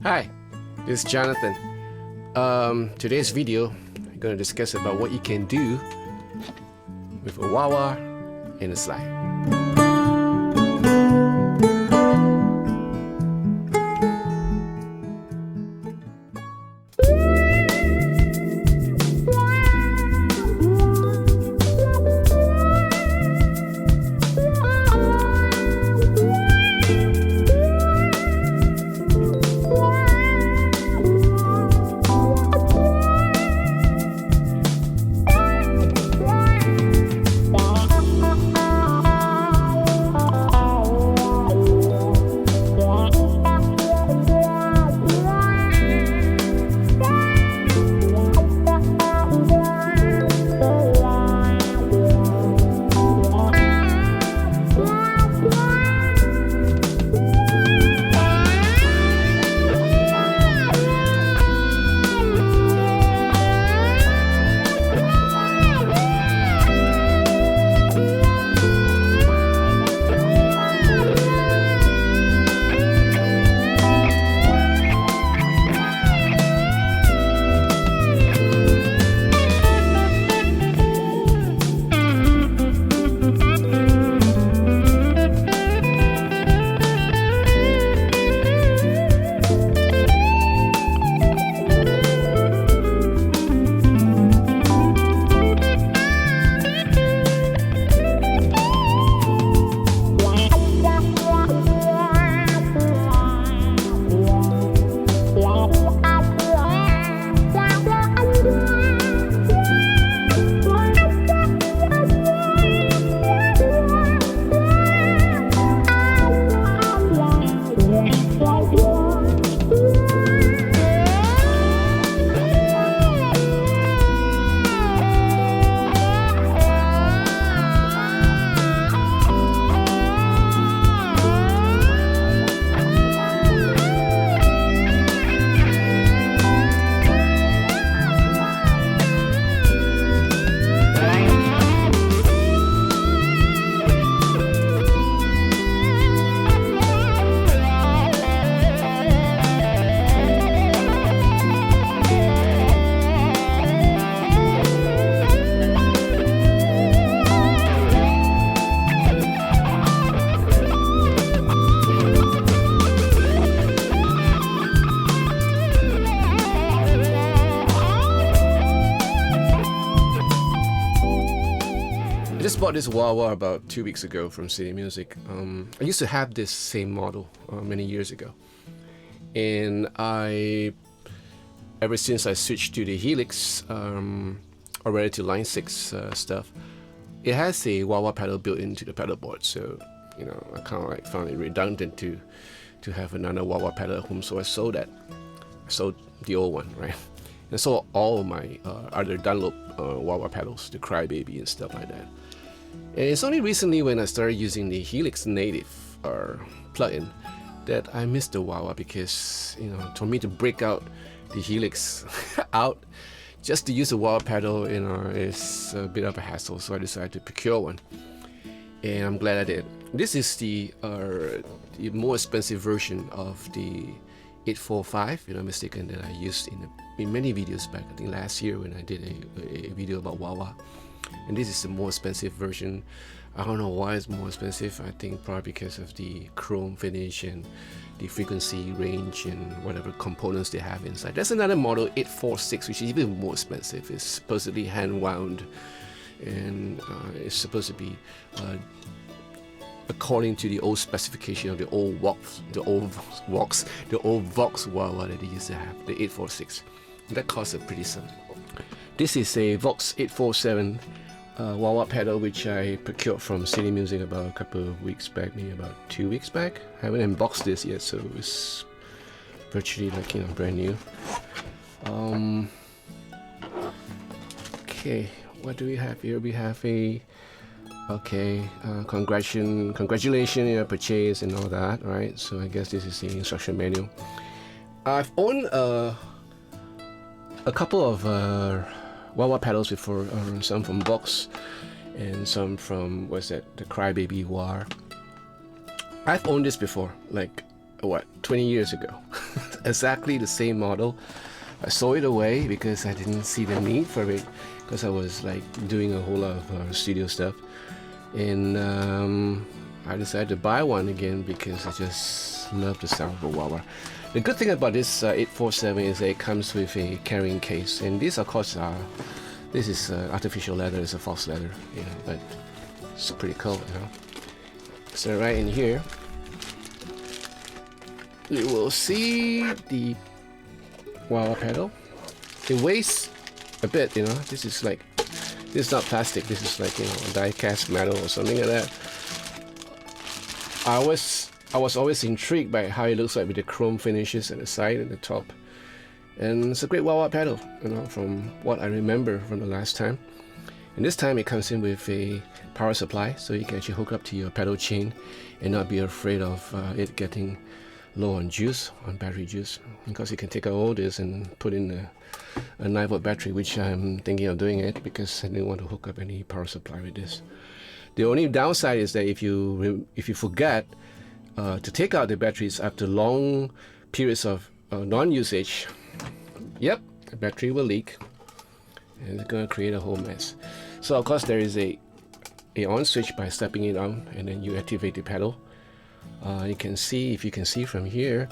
Hi, this is Jonathan. Today's video, I'm going to discuss about what you can do with a wah-wah and a slide. I just bought this wah-wah about 2 weeks ago from City Music. I used to have this same model many years ago, and ever since I switched to the Helix, already to line 6 stuff, it has a wah-wah pedal built into the pedal board. So I kind of like found it redundant to have another wah-wah pedal at home, so I sold that. I sold the old one, right? And sold all of my other Dunlop wah-wah pedals, the Crybaby and stuff like that. And it's only recently when I started using the Helix native plugin that I missed the wah-wah, because for me to break out the Helix out just to use a wah-wah pedal, is a bit of a hassle. So I decided to procure one, and I'm glad I did. This is the more expensive version of the 845, if I'm not mistaken, that I used in many videos back. I think last year when I did a video about wah-wah. And this is the more expensive version. I don't know why it's more expensive. I think probably because of the chrome finish and the frequency range and whatever components they have inside. There's another model, 846, which is even more expensive. It's supposedly hand wound, and it's supposed to be according to the old specification of the old Vox wah-wah that they used to have, the 846. That costs a pretty sum. This is a Vox 847 wah-wah pedal, which I procured from City Music about a couple of weeks back, maybe about 2 weeks back. I haven't unboxed this yet, so it's virtually like brand new. Okay, what do we have here? We have a congratulations your purchase and all that, right? So I guess this is the instruction manual. I've owned a couple of wah-wah pedals before, some from Vox and some from, what's that, the Crybaby Wah. I've owned this before, like, what, 20 years ago. exactly the same model. I sold it away because I didn't see the need for it, because I was like doing a whole lot of studio stuff, and I decided to buy one again because I just love the sound of a wah-wah. The good thing about this 847 is that it comes with a carrying case, and these of course this is artificial leather, it's a false leather, you know, but it's pretty cool, you know. So right in here you will see the wah-wah pedal. It weighs a bit, you know. This is not plastic, this is like, you know, die-cast metal or something like that. I was always intrigued by how it looks like with the chrome finishes at the side and the top. And it's a great wah-wah pedal, you know, from what I remember from the last time. And this time it comes in with a power supply, so you can actually hook up to your pedal chain and not be afraid of it getting low on juice, on battery juice. Because you can take out all this and put in a 9-volt battery, which I'm thinking of doing it because I didn't want to hook up any power supply with this. The only downside is that if you forget to take out the batteries after long periods of non-usage, yep, the battery will leak and it's going to create a whole mess. So of course there is a on switch by stepping it on, and then you activate the pedal. You can see, if you can see from here,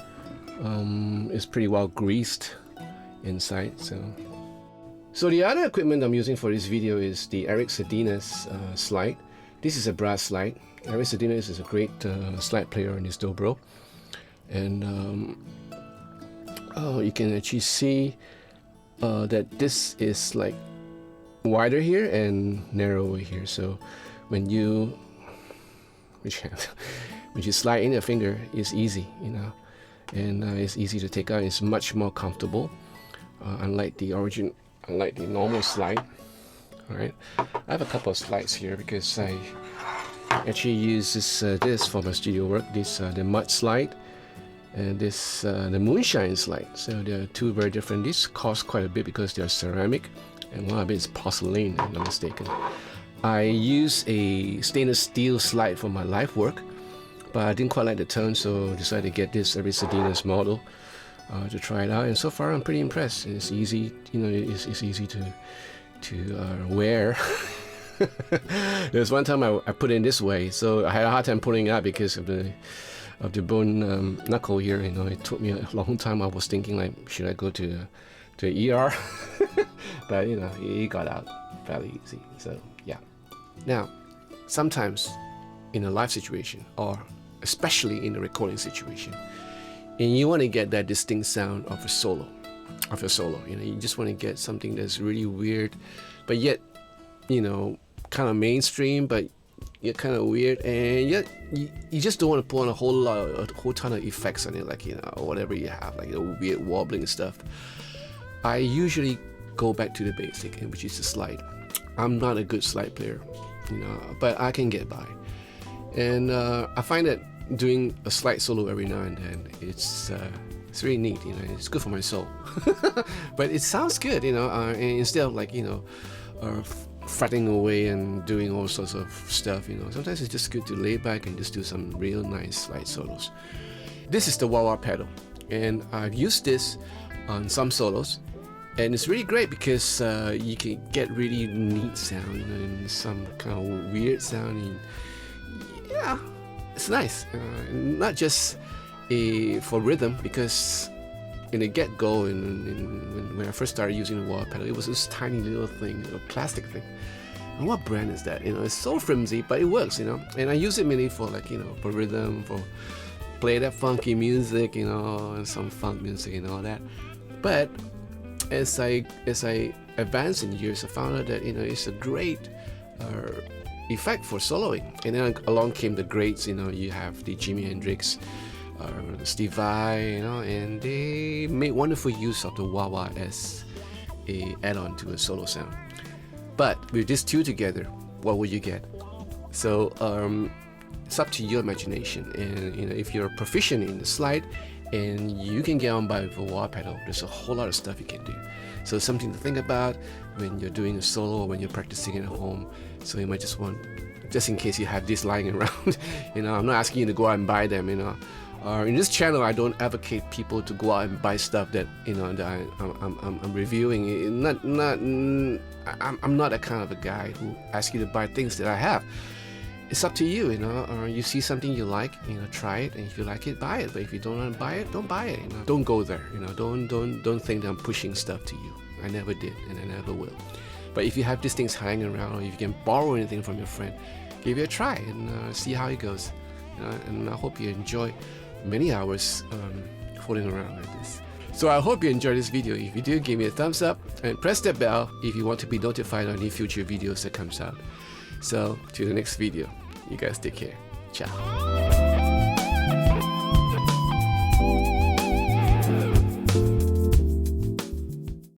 it's pretty well greased inside. So the other equipment I'm using for this video is the SARDINAS slide. This is a brass slide. SARDINAS is a great slide player in this dobro, and you can actually see that this is like wider here and narrower here. So when you slide in your finger, it's easy, you know, and it's easy to take out. It's much more comfortable, unlike the normal slide. All right, I have a couple of slides here because I actually use this for my studio work. This the mud slide, and this the moonshine slide. So they're two very different. These cost quite a bit because they're ceramic, and one of it is porcelain, if I'm not mistaken. I use a stainless steel slide for my live work, but I didn't quite like the tone, so decided to get this SARDINAS model to try it out. And so far, I'm pretty impressed. It's easy, you know. It's easy to wear. There's one time I put it in this way, so I had a hard time pulling it out because of the bone knuckle here. You know, it took me a long time. I was thinking like, should I go to ER? But you know, it got out fairly easy. So yeah. Now, sometimes in a live situation, or especially in a recording situation, and you want to get that distinct sound of a solo, you know, you just want to get something that's really weird, but yet, you know, kind of mainstream, but yet kind of weird, and yet you just don't want to put on a whole ton of effects on it, like, you know, whatever you have, like, you know, weird wobbling stuff. I usually go back to the basic, which is the slide. I'm not a good slide player, you know, but I can get by, and I find that doing a slide solo every now and then, it's really neat, you know. It's good for my soul. But it sounds good, you know, and instead of like, you know, fretting away and doing all sorts of stuff, you know, sometimes it's just good to lay back and just do some real nice slide solos. This is the wah-wah pedal, and I've used this on some solos, and it's really great because you can get really neat sound, you know, and some kind of weird sound, and yeah, it's nice. Not just for rhythm, because in the get-go, when I first started using the wah-wah pedal, it was this tiny little thing, a plastic thing. And what brand is that? You know, it's so flimsy, but it works, you know. And I use it mainly for, like, you know, for rhythm, for play that funky music, you know, and some funk music and all that. But as I advanced in years, I found out that, you know, it's a great effect for soloing. And then along came the greats, you know. You have the Jimi Hendrix, Steve Vai, you know, and they made wonderful use of the wah-wah as a add-on to a solo sound. But with these two together, what will you get? So it's up to your imagination, and you know, if you're proficient in the slide and you can get on by with a wah pedal, there's a whole lot of stuff you can do. So it's something to think about when you're doing a solo or when you're practicing at home. So you might just want, just in case you have this lying around, you know, I'm not asking you to go out and buy them, you know. In this channel, I don't advocate people to go out and buy stuff that that I'm reviewing. I'm not that kind of a guy who asks you to buy things that I have. It's up to you, you see something you like, try it, and if you like it, buy it. But if you don't want to buy it, don't buy it. Don't go there. Don't think that I'm pushing stuff to you. I never did, and I never will. But if you have these things hanging around, or if you can borrow anything from your friend, give it a try and see how it goes. And I hope you enjoy many hours fooling around like this. So I hope you enjoyed this video. If you do, give me a thumbs up and press the bell if you want to be notified on any future videos that comes out. So, to the next video. You guys take care. Ciao.